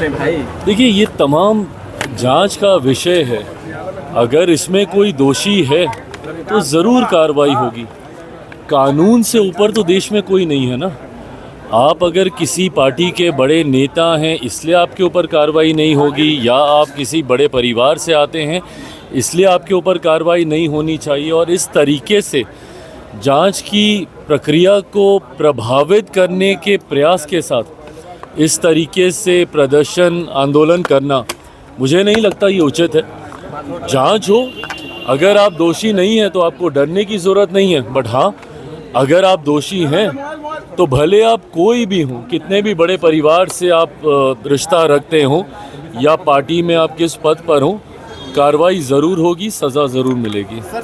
करें भाई? देखिए, ये तमाम जांच का विषय है। अगर इसमें कोई दोषी है तो ज़रूर कार्रवाई होगी। कानून से ऊपर तो देश में कोई नहीं है ना। आप अगर किसी पार्टी के बड़े नेता हैं इसलिए आपके ऊपर कार्रवाई नहीं होगी, या आप किसी बड़े परिवार से आते हैं इसलिए आपके ऊपर कार्रवाई नहीं होनी चाहिए। और इस तरीके से जांच की प्रक्रिया को प्रभावित करने के प्रयास के साथ इस तरीके से प्रदर्शन आंदोलन करना मुझे नहीं लगता ये उचित है। जांच हो, अगर आप दोषी नहीं हैं तो आपको डरने की ज़रूरत नहीं है। बट हाँ, अगर आप दोषी हैं तो भले आप कोई भी हों, कितने भी बड़े परिवार से आप रिश्ता रखते हों, या पार्टी में आप किस पद पर हों, कार्रवाई ज़रूर होगी, सज़ा ज़रूर मिलेगी। सर,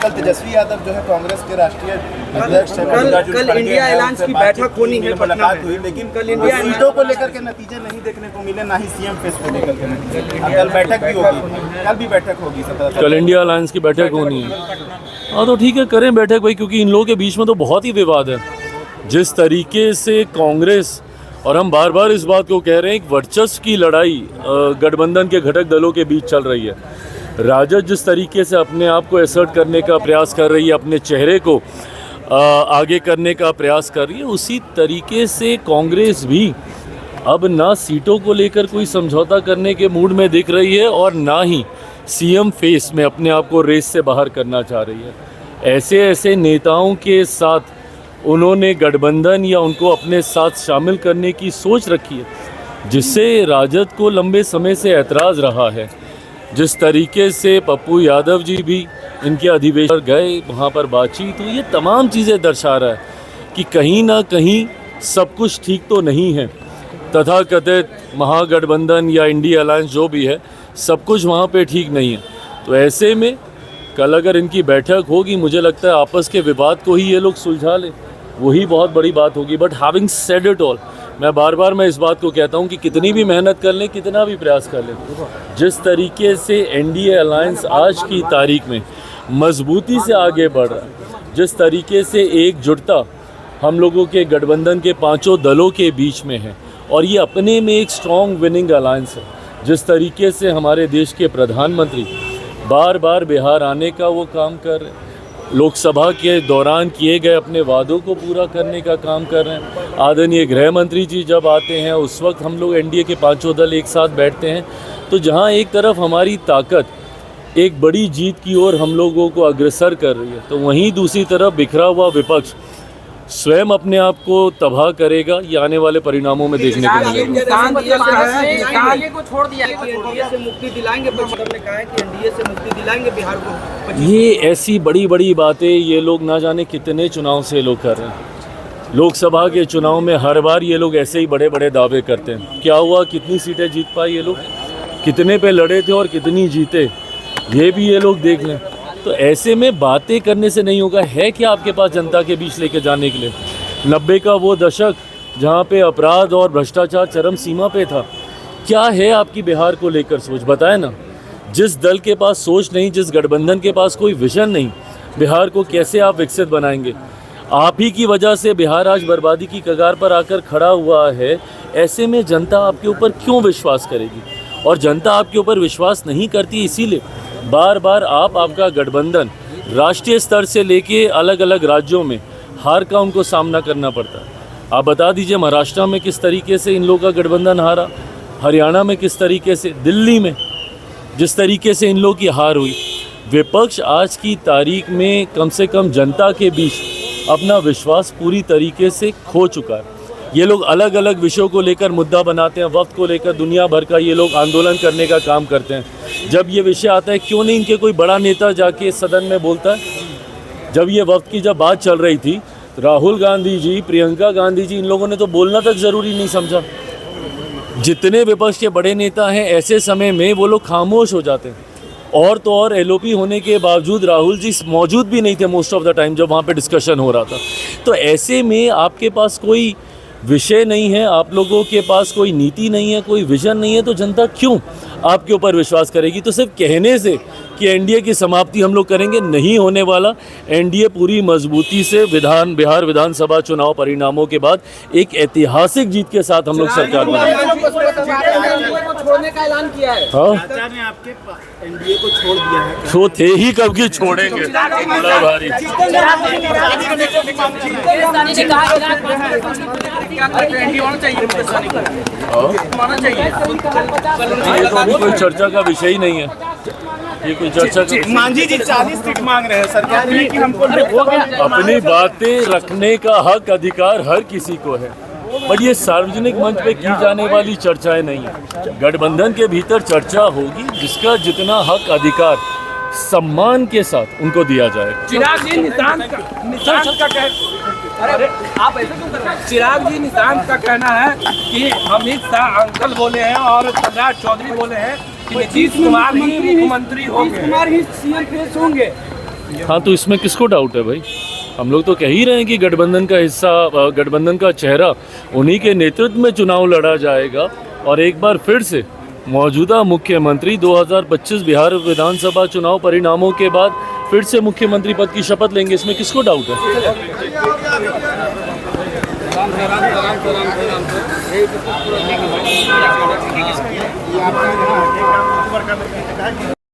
कल तेजस्वी यादव जो है कांग्रेस के राष्ट्रीय अध्यक्ष कल इंडिया अलायंस की बैठक होनी है, मुलाकात हुई, लेकिन कल इंडिया सीटों को लेकर के नतीजे नहीं देखने को मिले, ना ही सीएम फेस को लेकर के नतीजे। कल बैठक भी होगी, कल भी बैठक होगी 17 कल इंडिया अलायंस की बैठक होनी है। हाँ तो ठीक है, करें बैठक भाई, क्योंकि इन लोगों के बीच में तो बहुत ही विवाद है। जिस तरीके से कांग्रेस, और हम बार बार इस बात को कह रहे हैं, एक वर्चस्व की लड़ाई गठबंधन के घटक दलों के बीच चल रही है। राजद जिस तरीके से अपने आप को एसर्ट करने का प्रयास कर रही है, अपने चेहरे को आगे करने का प्रयास कर रही है, उसी तरीके से कांग्रेस भी अब ना सीटों को लेकर कोई समझौता करने के मूड में दिख रही है, और ना ही सीएम फेस में अपने आप को रेस से बाहर करना चाह रही है। ऐसे नेताओं के साथ उन्होंने गठबंधन या उनको अपने साथ शामिल करने की सोच रखी है, जिससे राजद को लंबे समय से ऐतराज़ रहा है। जिस तरीके से पप्पू यादव जी भी इनके अधिवेशन गए, वहाँ पर बातचीत हुई, ये तमाम चीज़ें दर्शा रहा है कि कहीं ना कहीं सब कुछ ठीक तो नहीं है। तथाकथित महागठबंधन या इंडिया अलायंस जो भी है, सब कुछ वहाँ पे ठीक नहीं है। तो ऐसे में कल अगर इनकी बैठक होगी, मुझे लगता है आपस के विवाद को ही ये लोग सुलझा लें, वही बहुत बड़ी बात होगी। But having said it all, मैं बार बार इस बात को कहता हूँ कि कितनी भी मेहनत कर लें, कितना भी प्रयास कर लें, जिस तरीके से एनडीए अलायंस आज की तारीख में मजबूती से आगे बढ़ रहा है, जिस तरीके से एकजुटता हम लोगों के गठबंधन के पांचों दलों के बीच में है, और ये अपने में एक स्ट्रॉन्ग विनिंग अलायंस है। जिस तरीके से हमारे देश के प्रधानमंत्री बार बार बिहार आने का वो काम कर रहे हैं, लोकसभा के दौरान किए गए अपने वादों को पूरा करने का काम कर रहे हैं। आदरणीय गृह मंत्री जी जब आते हैं, उस वक्त हम लोग एनडीए के पांचों दल एक साथ बैठते हैं। तो जहां एक तरफ हमारी ताकत एक बड़ी जीत की ओर हम लोगों को अग्रसर कर रही है, तो वहीं दूसरी तरफ बिखरा हुआ विपक्ष स्वयं अपने आप को तबाह करेगा। ये आने वाले परिणामों में देखने को मिलेगा। ये ऐसी बड़ी बड़ी बातें ये लोग ना जाने कितने चुनाव से लोग कर रहे हैं। लोकसभा के चुनाव में हर बार ये लोग ऐसे ही बड़े बड़े दावे करते हैं। क्या हुआ, कितनी सीटें जीत पाए ये लोग, कितने पे लड़े थे और कितनी जीते, ये भी ये लोग देख लें। तो ऐसे में बातें करने से नहीं होगा। है क्या आपके पास जनता के बीच लेके जाने के लिए? 90 का वो दशक जहाँ पे अपराध और भ्रष्टाचार चरम सीमा पे था, क्या है आपकी बिहार को लेकर सोच? बताए ना। जिस दल के पास सोच नहीं, जिस गठबंधन के पास कोई विजन नहीं, बिहार को कैसे आप विकसित बनाएंगे? आप ही की वजह से बिहार आज बर्बादी की कगार पर आकर खड़ा हुआ है। ऐसे में जनता आपके ऊपर क्यों विश्वास करेगी? और जनता आपके ऊपर विश्वास नहीं करती, इसीलिए बार बार आपका गठबंधन राष्ट्रीय स्तर से लेके अलग अलग राज्यों में हार का उनको सामना करना पड़ता है। आप बता दीजिए, महाराष्ट्र में किस तरीके से इन लोगों का गठबंधन हारा, हरियाणा में किस तरीके से, दिल्ली में जिस तरीके से इन लोगों की हार हुई। विपक्ष आज की तारीख में कम से कम जनता के बीच अपना विश्वास पूरी तरीके से खो चुका है। ये लोग अलग अलग विषयों को लेकर मुद्दा बनाते हैं, वक्त को लेकर दुनिया भर का ये लोग आंदोलन करने का काम करते हैं। जब ये विषय आता है, क्यों नहीं इनके कोई बड़ा नेता जाके सदन में बोलता है? जब ये वक्त की जब बात चल रही थी, तो राहुल गांधी जी, प्रियंका गांधी जी, इन लोगों ने तो बोलना तक ज़रूरी नहीं समझा। जितने विपक्ष के बड़े नेता हैं, ऐसे समय में वो लोग खामोश हो जाते हैं। और तो और एलओपी होने के बावजूद राहुल जी मौजूद भी नहीं थे मोस्ट ऑफ द टाइम जब वहाँ पे डिस्कशन हो रहा था। तो ऐसे में आपके पास कोई विषय नहीं है, आप लोगों के पास कोई नीति नहीं है, कोई विजन नहीं है, तो जनता क्यों आपके ऊपर विश्वास करेगी? तो सिर्फ कहने से कि एनडीए की समाप्ति हम लोग करेंगे, नहीं होने वाला। एनडीए पूरी मजबूती से बिहार विधानसभा चुनाव परिणामों के बाद एक ऐतिहासिक जीत के साथ हम लोग सरकार बनाएंगे। छोड़ने का ऐलान किया है। हाँ, सरकार ने आपके एनडीए को छोड़ दिया है। तो थे ही कब की छोड़ेंगे, बड़ा भारी। ये तो अभी कोई चर्चा का विषय ही नहीं है, ये कोई चर्चा का। मांझी जी 40 सीट मांग रहे हैं सरकार में कि हमको अपनी बातें रखने का हक अधिकार हर किसी को है, बट ये सार्वजनिक मंच पे की जाने वाली चर्चाएं नहीं है। गठबंधन के भीतर चर्चा होगी जिसका जितना हक अधिकार सम्मान के साथ उनको दिया जाए। चिराग जी निशांत का कहना है कि अमित शाह अंकल बोले हैं और सम्राट चौधरी बोले हैं कि नीतीश कुमार ही मुख्यमंत्री होंगे। हाँ, तो इसमें किसको डाउट है भाई? हम लोग तो कह ही रहे हैं कि गठबंधन का हिस्सा, गठबंधन का चेहरा उन्हीं के नेतृत्व में चुनाव लड़ा जाएगा और एक बार फिर से मौजूदा मुख्यमंत्री 2025 बिहार विधानसभा चुनाव परिणामों के बाद फिर से मुख्यमंत्री पद की शपथ लेंगे। इसमें किसको डाउट है?